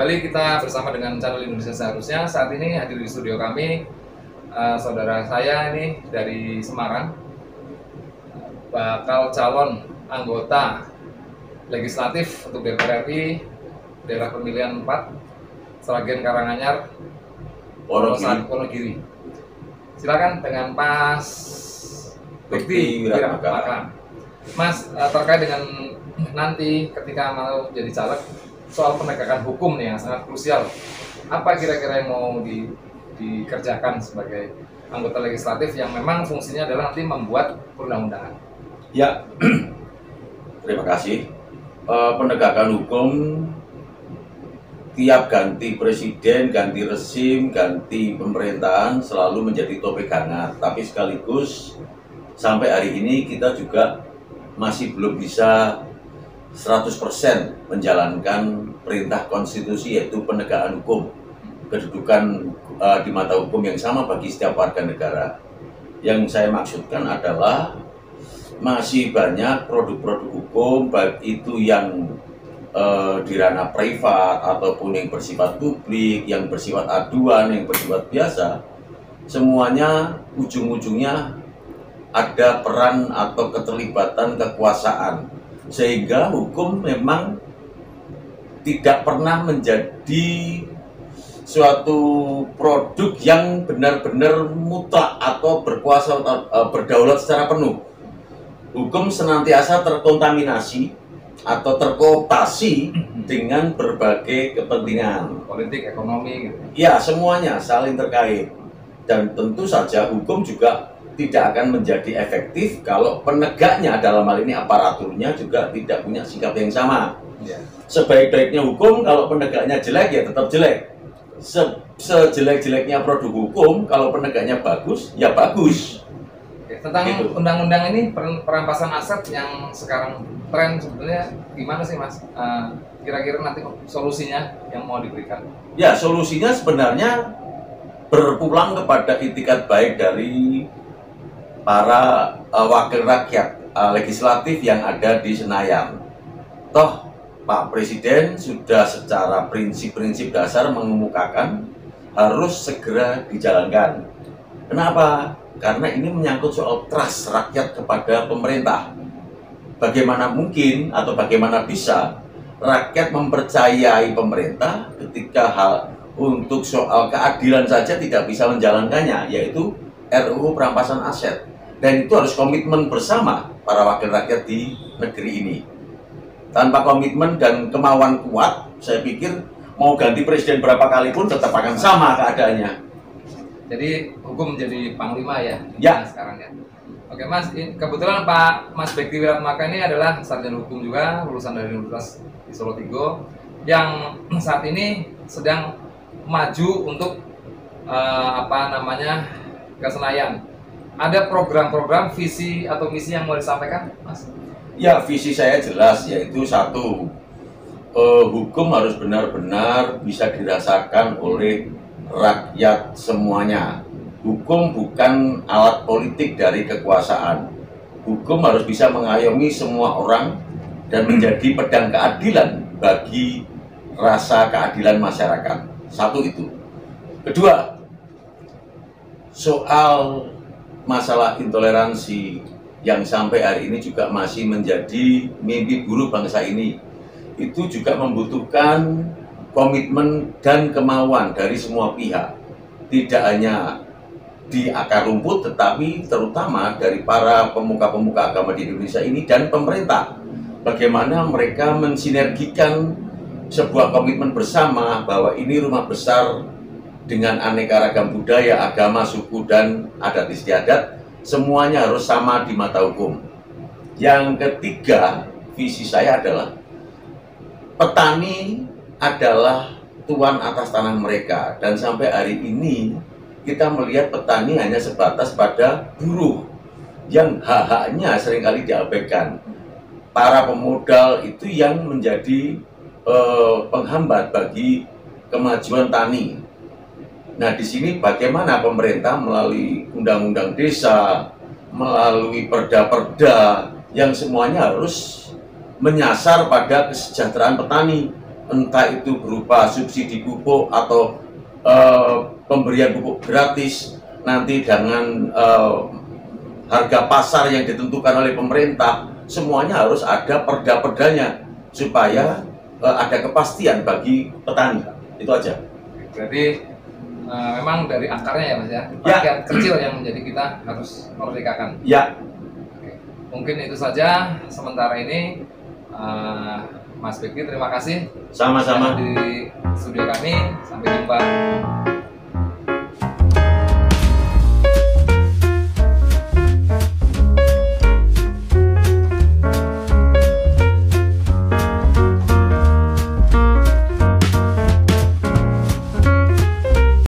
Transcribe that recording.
kembali kita bersama dengan channel Indonesia Seharusnya. Saat ini hadir di studio kami saudara saya ini dari Semarang, bakal calon anggota legislatif untuk DPR RI daerah pemilihan 4 Sragen Karanganyar Wonogiri. Silakan dengan Mas Bekti Wiratmaka. Mas, terkait dengan nanti ketika mau jadi caleg, soal penegakan hukum nih yang sangat krusial, apa kira-kira yang mau dikerjakan sebagai anggota legislatif yang memang fungsinya adalah nanti membuat perundang-undangan? Ya, terima kasih. Penegakan hukum, tiap ganti presiden, ganti rezim, ganti pemerintahan selalu menjadi topik hangat. Tapi sekaligus sampai hari ini kita juga masih belum bisa 100% menjalankan perintah konstitusi, yaitu penegakan hukum, kedudukan di mata hukum yang sama bagi setiap warga negara. Yang saya maksudkan adalah masih banyak produk-produk hukum, baik itu yang di ranah privat ataupun yang bersifat publik, yang bersifat aduan, yang bersifat biasa, semuanya ujung-ujungnya ada peran atau keterlibatan kekuasaan, sehingga hukum memang tidak pernah menjadi suatu produk yang benar-benar mutlak atau berkuasa berdaulat secara penuh. Hukum senantiasa terkontaminasi atau terkooptasi dengan berbagai kepentingan Politik, ekonomi, gitu. Ya, semuanya saling terkait, dan tentu saja hukum juga tidak akan menjadi efektif kalau penegaknya, dalam hal ini aparaturnya, juga tidak punya sikap yang sama. Ya. Sebaik-baiknya hukum, kalau penegaknya jelek ya tetap jelek. Sejelek-jeleknya produk hukum, kalau penegaknya bagus ya bagus. Oke, tentang Gitu. undang-undang ini, perampasan aset yang sekarang tren sebetulnya gimana sih, Mas? Kira-kira nanti solusinya yang mau diberikan? Ya, solusinya sebenarnya berpulang kepada itikat baik dari para wakil rakyat legislatif yang ada di Senayan. Toh Pak Presiden sudah secara prinsip-prinsip dasar mengemukakan harus segera dijalankan. Kenapa? Karena ini menyangkut soal trust rakyat kepada pemerintah. Bagaimana mungkin atau bagaimana bisa rakyat mempercayai pemerintah ketika hal untuk soal keadilan saja tidak bisa menjalankannya, yaitu RUU perampasan aset. Dan itu harus komitmen bersama para wakil rakyat di negeri ini. Tanpa komitmen dan kemauan kuat, saya pikir mau ganti presiden berapa kali pun tetap akan sama keadaannya. Jadi hukum menjadi panglima ya? Ya. Sekarang ya. Oke Mas, kebetulan Pak Mas Bekti Wiratmaka ini adalah sarjana hukum juga, lulusan dari Universitas di Solo Tigo, yang saat ini sedang maju untuk ke Senayan. Ada program-program, visi atau misi yang mau disampaikan, Mas? Ya, visi saya jelas, yaitu satu, hukum harus benar-benar bisa dirasakan oleh rakyat semuanya. Hukum bukan alat politik dari kekuasaan. Hukum harus bisa mengayomi semua orang dan menjadi pedang keadilan bagi rasa keadilan masyarakat. Satu itu. Kedua, soal masalah intoleransi yang sampai hari ini juga masih menjadi mimpi buruk bangsa ini, itu juga membutuhkan komitmen dan kemauan dari semua pihak, tidak hanya di akar rumput tetapi terutama dari para pemuka-pemuka agama di Indonesia ini dan pemerintah. Bagaimana mereka mensinergikan sebuah komitmen bersama bahwa ini rumah besar dengan aneka ragam budaya, agama, suku, dan adat istiadat, semuanya harus sama di mata hukum. Yang ketiga, visi saya adalah petani adalah tuan atas tanah mereka, dan sampai hari ini kita melihat petani hanya sebatas pada buruh yang hak-haknya seringkali diabaikan. Para pemodal itu yang menjadi penghambat bagi kemajuan tani. Nah, di sini bagaimana pemerintah melalui undang-undang desa, melalui perda-perda yang semuanya harus menyasar pada kesejahteraan petani. entah itu berupa subsidi pupuk atau pemberian pupuk gratis, nanti dengan harga pasar yang ditentukan oleh pemerintah, semuanya harus ada perda-perdanya supaya ada kepastian bagi petani. Itu aja. Berarti memang dari akarnya ya Mas ya, bagian kecil yang menjadi kita harus merdekakan. Ya. Oke. Mungkin itu saja sementara ini. Mas Beki, terima kasih. Sama-sama di studio kami. Sampai jumpa.